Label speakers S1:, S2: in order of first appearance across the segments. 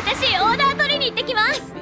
S1: 私オーダー取りに行ってきます。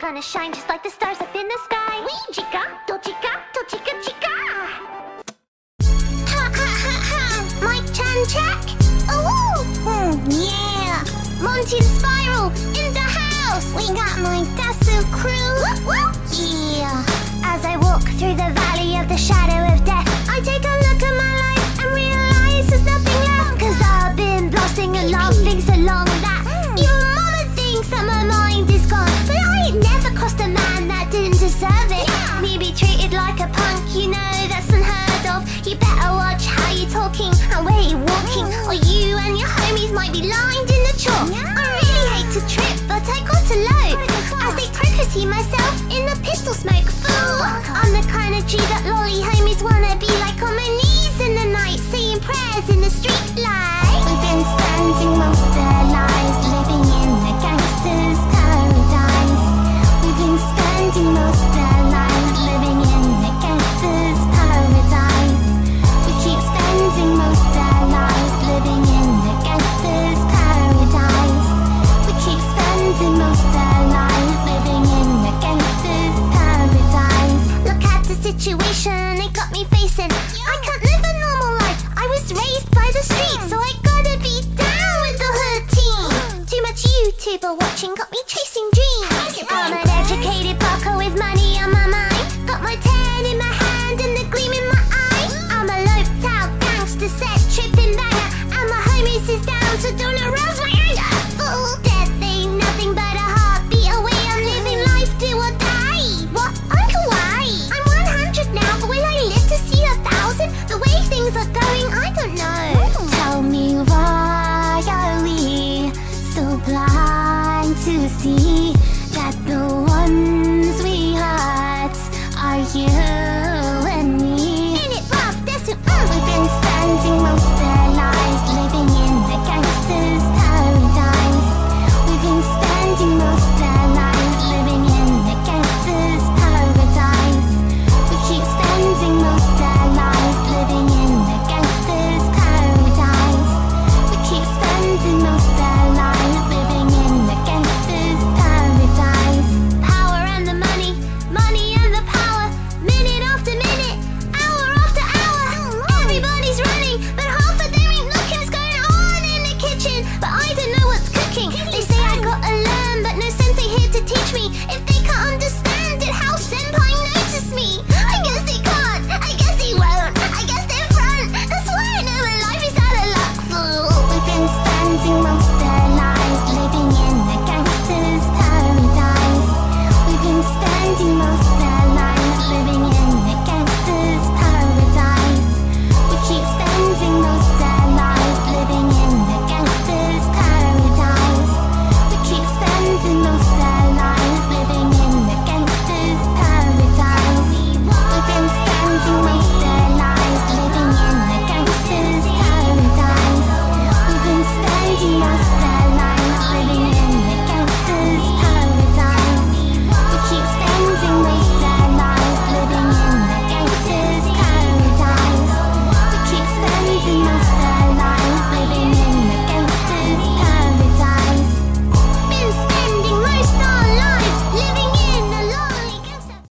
S2: I'm gonna shine just like the stars up in the sky. Wee chica, do chica, chica. Ha ha ha ha! Mic Chan check. Oh, yeah. Monty the Spiral in the house. We got my Dasu crew. Yeah. As I walk through the valley of the shadow of death, I take a look at my life and realize there's nothing left. 'Cause I've been blasting and laughing so long that your mama thinks that my mind is gone. But I ain't never crossed a man that didn't deserve it. Me be treated like a punk, you know that's unheard of. You better watch how you're talking and where you're walking, or you and your homies might be lined in the chalk. I really hate to trip, but I got to load as they see myself in the pistol smoke. Fool, I'm the kind of G that lolly homies wanna be, like on my knees in the night, saying prayers in the street light. We've been spending most of our lives living in the gangsters' paradise. We've been spending most of our lives living in the gangsters' paradise. We keep spending most of our lives living in the gangsters' paradise. We keep spending most of our lives living in the gangsters' paradise. Look at the situation it got me facing. I can't live a normal life. I was raised by the streets, so I gotta be down with the hood team. Too much YouTuber watching got me chasing dreams. I'm an educated bucker with money on my mind. Got my tan in my hand and the gleam in my eye. I'm a loped out gangster set tripping banger, and my homies is down, so don't around.